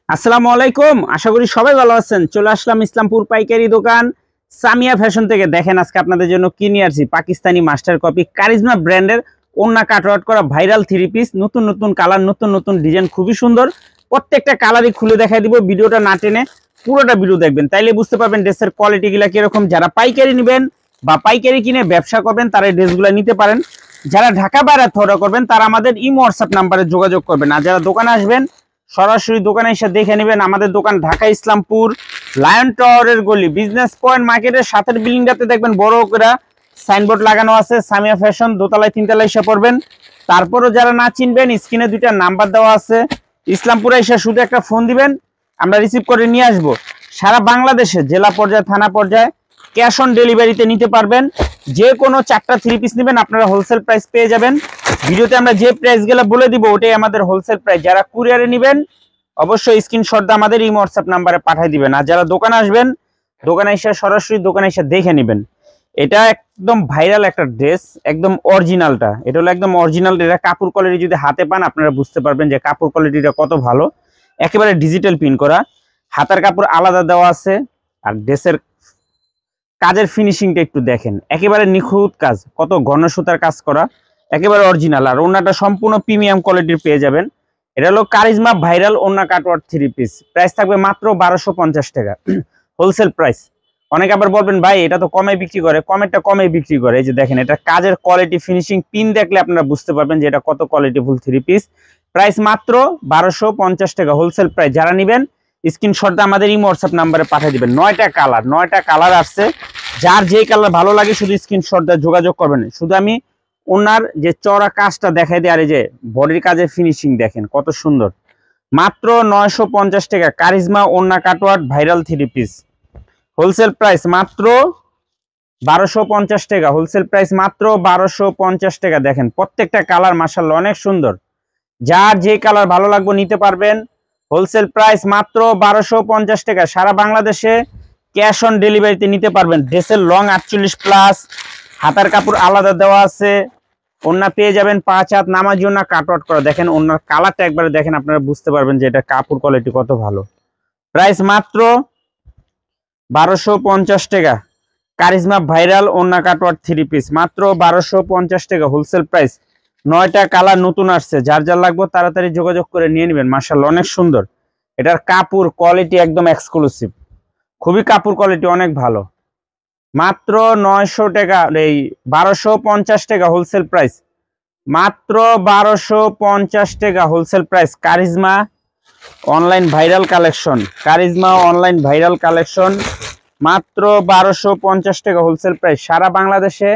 আসসালামু আলাইকুম। আশা করি সবাই ভালো আছেন। চলে আসলাম ইসলামপুর পাইকারি দোকান সামিয়া ফ্যাশন থেকে। দেখেন আজকে আপনাদের জন্য কি নিয়ে আসছি, পাকিস্তানি মাস্টার কপি কারিজমা ব্র্যান্ডের ওন্না কাটওয়ার্ক করা ভাইরাল থ্রি পিস, নতুন নতুন কালার, নতুন নতুন ডিজাইন, খুবই সুন্দর। প্রত্যেকটা কালারই খুলে দেখাই দিব। ভিডিওটা না টেনে পুরোটা ভিডিও দেখবেন, তাইলে বুঝতে পারবেন ড্রেসের কোয়ালিটিগুলা কিরকম। যারা পাইকারি নেবেন বা পাইকারি কিনে ব্যবসা করবেন তারা এই ড্রেসগুলো নিতে পারেন। যারা ঢাকা বাইরে অর্ডার করবেন তারা আমাদের ইমো হোয়াটসঅ্যাপ নাম্বারে যোগাযোগ করবেন। আর যারা দোকানে আসবেন সরাসরি দোকানে এসে দেখে নেবেন। আমাদের দোকান ঢাকা ইসলামপুর লায়ন টাওয়ারের গলি, বিজনেস পয়েন্ট মার্কেটের সাথের বিল্ডিংটাতে দেখবেন বড় করে সাইনবোর্ড লাগানো আছে সামিয়া ফ্যাশন। দোতলায় তিনতলায় এসে পড়বেন। তারপরও যারা না চিনবেন স্ক্রিনে দুইটা নাম্বার দেওয়া আছে, ইসলামপুরে এসে শুধু একটা ফোন দিবেন, আমরা রিসিভ করে নিয়ে আসবো। সারা বাংলাদেশে জেলা পর্যায়ে থানা পর্যায়ে ক্যাশ অন ডেলিভারিতে নিতে পারবেন। যে কোনো 4টা থ্রি পিস নেবেন আপনারা হোলসেল প্রাইস পেয়ে যাবেন। ভিডিওতে আমরা যে প্রাইস গুলো বলে দিব ওটাই আমাদের হোলসেল প্রাইস। যারা কুরিয়ারে নেবেন অবশ্যই স্ক্রিনশট দিয়ে আমাদের এই হোয়াটসঅ্যাপ নাম্বারে পাঠিয়ে দিবেন। আর যারা দোকানে আসবেন দোকানে এসে সরাসরি দোকানে এসে দেখে নেবেন। এটা একদম ভাইরাল একটা ড্রেস, একদম অরিজিনালটা। এটা হলো একদম অরিজিনাল। এটা কাপড় কোয়ালিটি যদি হাতে পান আপনারা বুঝতে পারবেন যে কাপড় কোয়ালিটিটা কত ভালো। একেবারে ডিজিটাল প্রিন্ট করা, হাতার কাপড় আলাদা দেওয়া আছে। আর ড্রেসের কাজের ফিনিশিংটা একটু দেখেন, একেবারে নিখুঁত কাজ, কত ঘন সুতার কাজ করা, একেবারে অরিজিনাল। আর ওন্নাটা সম্পূর্ণ প্রিমিয়াম কোয়ালিটির পেয়ে যাবেন। এটা হলো কারিজমা ভাইরাল ওন্না কাটওয়ার্ক থ্রি পিস। প্রাইস থাকবে মাত্র 1250 টাকা হোলসেল প্রাইস। অনেকে আবার বলবেন ভাই এটা তো কমে বিক্রি করে, কমেরটা কমে বিক্রি করে। এই যে দেখেন এটা কাজের কোয়ালিটি, ফিনিশিং, পিন দেখলে আপনারা বুঝতে পারবেন যে এটা কত কোয়ালিটিফুল থ্রি পিস। প্রাইস মাত্র 1250 টাকা হোলসেল প্রাইস। যারা নেবেন স্ক্রিনশটটা আমাদের এই হোয়াটসঅ্যাপ নাম্বারে পাঠিয়ে দিবেন। 9টা কালার আসছে। যার যে কালার ভালো লাগে শুধু স্ক্রিনশট দিয়ে যোগাযোগ করবেন। শুধু আমি ওনার যে চড়া কাজটা দেখাই দিই, আর এই যে বডির কাজের ফিনিশিং দেখেন কত সুন্দর। মাত্র 950 টাকা কারিজমা ওন্না cutwork viral three piece wholesale price মাত্র 1250 টাকা হোলসেল প্রাইস মাত্র 1250 টাকা। দেখেন প্রত্যেকটা কালার মাশাআল্লাহ অনেক সুন্দর। যার যে কালার ভালো লাগবে নিতে পারবেন। হোলসেল প্রাইস মাত্র 1250 টাকা। সারা বাংলাদেশে ক্যাশ অন ডেলিভারিতে নিতে পারবেন। ড্রেসের লং 48+, হাতার কাপড় আলাদা দেওয়া আছে। ওন্না পেয়ে যাবেন 5 হাত নামাজি ওন্না কাটওয়ার্ক করা। দেখেন ওন্নার কালারটা একবারে দেখেন, আপনারা বুঝতে পারবেন যে এটা কাপড় কোয়ালিটি কত ভালো। প্রাইস মাত্র 1250 টাকা কারিজমা ভাইরাল ওন্না কাটওয়ার্ক থ্রি পিস মাত্র 1250 টাকা হোলসেল প্রাইস। 9টা কালার নতুন আসছে, যার যার লাগবে তাড়াতাড়ি যোগাযোগ করে নিয়ে নেবেন। মাশাআল্লাহ অনেক সুন্দর। এটার কাপড় কোয়ালিটি একদম এক্সক্লুসিভ, খুবই কাপড় কোয়ালিটি অনেক ভালো। মাত্র 900 টাকা, এই 1250 টাকা হোলসেল প্রাইস। মাত্র 1250 টাকা wholesale price. Charisma online viral collection, charisma online viral collection মাত্র 1250 টাকা হোলসেল প্রাইস। সারা বাংলাদেশে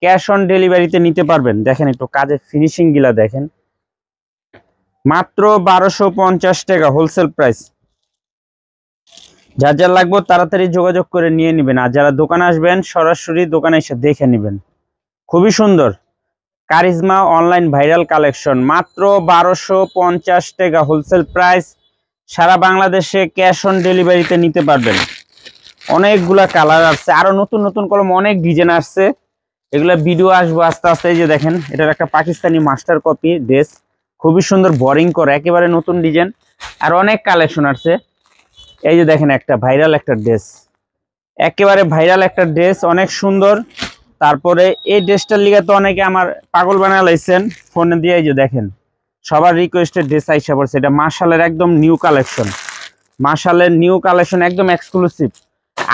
ক্যাশ অন ডেলিভারিতে নিতে পারবেন। দেখেন একটু কাজের ফিনিশিং গুলা দেখেন। মাত্র 1250 টাকা হোলসেল প্রাইস। যার যার লাগবে তাড়াতাড়ি যোগাযোগ করে নিয়ে নেবেন। আর যারা দোকানে আসবেন সরাসরি দোকানে এসে দেখে নেবেন। খুবই সুন্দর কারিজমা অনলাইন ভাইরাল কালেকশন মাত্র 1250 টাকা হোলসেল প্রাইস। সারা বাংলাদেশে ক্যাশ অন ডেলিভারিতে নিতে পারবেন। অনেকগুলা কালার আসছে, আরো নতুন নতুন কলম অনেক ডিজাইন আসছে। এগুলা ভিডিও আসবো আস্তে আস্তে। এই যে দেখেন এটার একটা পাকিস্তানি মাস্টার কপি ড্রেস, খুবই সুন্দর বোরিং করে, একেবারে নতুন ডিজাইন। আর অনেক কালেকশন আসছে। এই যে দেখেন একটা ভাইরাল একটা ড্রেস, একেবারে ভাইরাল একটা ড্রেস, অনেক সুন্দর। তারপরে এই ড্রেসটার লিগে তো অনেকে আমার পাগল বানায় লাইছেন ফোনে দিয়ে। এই যে দেখেন সবার রিকোয়েস্টেড ড্রেস আইসা পড়ছে। এটা মাশালের একদম নিউ কালেকশন, মাশালের নিউ কালেকশন একদম এক্সক্লুসিভ।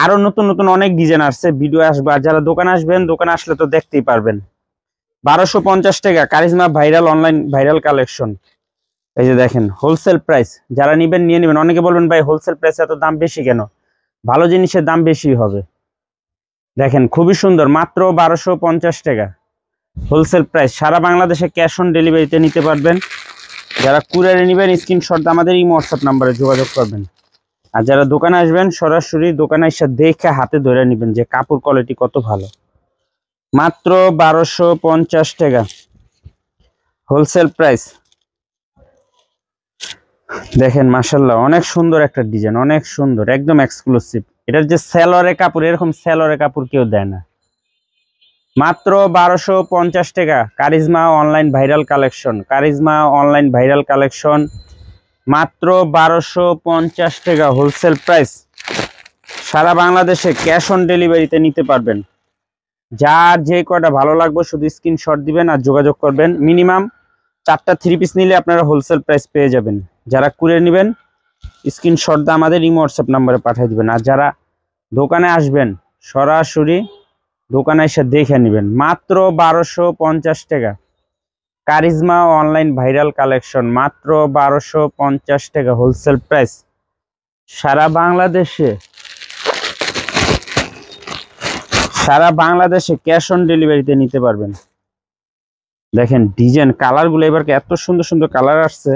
আরো নতুন নতুন অনেক ডিজাইন আসছে, ভিডিও আসবে। আর যারা দোকানে আসবেন দোকানে আসলে তো দেখতেই পারবেন। 1250 টাকা charisma viral online viral collection. এই যে দেখেন হোলসেল প্রাইস। যারা নিবেন নিয়ে নেবেন। অনেকে বলবেন ভাই হোলসেল প্রাইস এত দাম বেশি কেন? ভালো জিনিসের দাম বেশি হবে। দেখেন খুবই সুন্দর, মাত্র 1250 টাকা হোলসেল প্রাইস। সারা বাংলাদেশে ক্যাশ অন ডেলিভারিতে নিতে পারবেন। যারা কুরিয়ারে নেবেন স্ক্রিনশট আমাদের এই হোয়াটসঅ্যাপ নাম্বারে যোগাযোগ করবেন। আর যারা দোকানে আসবেন সরাসরি দোকানে এসে দেখে হাতে ধরে নেবেন যে কাপড় কোয়ালিটি কত ভালো। মাত্র 1250 টাকা হোলসেল প্রাইস। দেখেন মাশাআল্লাহ অনেক সুন্দর একটা ডিজাইন, অনেক সুন্দর, একদম এক্সক্লুসিভ। এটার যে সালোয়ারের কাপড়, এরকম সালোয়ারের কাপড় কেউ দেয় না। মাত্র 1250 টাকা charisma online viral collection, charisma online viral collection মাত্র 1250 টাকা হোলসেল প্রাইস। সারা বাংলাদেশে ক্যাশ অন ডেলিভারিতে নিতে পারবেন। যার যে কয়টা ভালো লাগবে শুধু স্ক্রিনশট দিবেন আর যোগাযোগ করবেন। মিনিমাম 4টা 3 পিস নিলে আপনারা হোলসেল প্রাইস পেয়ে যাবেন। যারা কুরিয়ার নেবেন স্ক্রিনশট দিয়ে আমাদের ইমো হোয়াটসঅ্যাপ নাম্বারে পাঠিয়ে দিবেন। আর যারা দোকানে আসবেন সরাসরি দোকানে এসে দেখে নেবেন। মাত্র 1250 টাকা কারিজমা অনলাইন ভাইরাল কালেকশন, মাত্র 1250 টাকা হোলসেল প্রাইস। সারা বাংলাদেশে ক্যাশ অন ডেলিভারিতে নিতে পারবেন। দেখেন ডিজাইন কালারগুলো এবার এত সুন্দর সুন্দর কালার আসছে।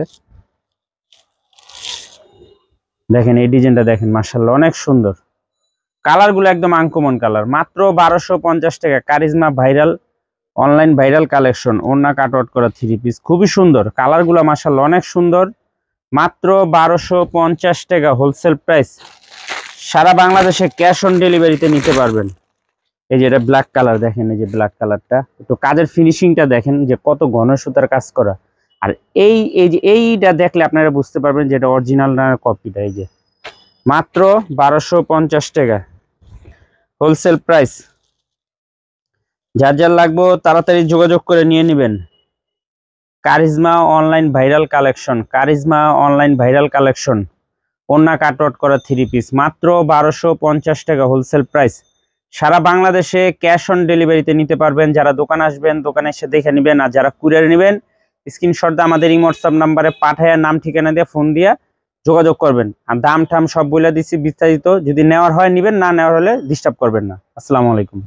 দেখেন এই ডিজাইনটা দেখেন, মাশাআল্লাহ অনেক সুন্দর কালারগুলো, একদম আনকমন কালার। মাত্র 1250 টাকা charisma viral online viral collection, ওড়না কাটওয়ার্ক করা 3 পিস, খুবই সুন্দর কালারগুলো, মাশাআল্লাহ অনেক সুন্দর। মাত্র 1250 টাকা হোলসেল প্রাইস। সারা বাংলাদেশে ক্যাশ অন ডেলিভারিতে নিতে পারবেন। এই যে এটা ব্ল্যাক কালার, দেখেন এই যে ব্ল্যাক কালারটা, একটু কাজের ফিনিশিংটা দেখেন যে কত ঘন সুতার কাজ করা। আর এইটা দেখলে আপনারা বুঝতে পারবেন যে এটা অরিজিনাল না কপিটা। এই যে মাত্র 1250 টাকা হোলসেল প্রাইস। যার যার লাগবে তাড়াতাড়ি যোগাযোগ করে নিয়ে নেবেন। Charisma online viral collection, charisma online viral collection, ওড়না কাটওয়ার্ক করা 3 পিস, মাত্র 1250 টাকা হোলসেল প্রাইস। সারা বাংলাদেশে ক্যাশ অন ডেলিভারিতে নিতে পারবেন। যারা দোকান আসবেন দোকানে এসে দেখে নেবেন। আর যারা কুরিয়ার নেবেন স্ক্রিনশট দিয়ে আমাদের ইমো হোয়াটসঅ্যাপ নাম্বারে পাঠায় নাম ঠিকানা দিয়ে ফোন দিয়ে যোগাযোগ করবেন। আর দাম ঠাম সব বলে দিচ্ছি বিস্তারিত, যদি নেওয়ার হয় নেবেন, না নেওয়ার হলে ডিস্টার্ব করবেন না। আসসালামু আলাইকুম।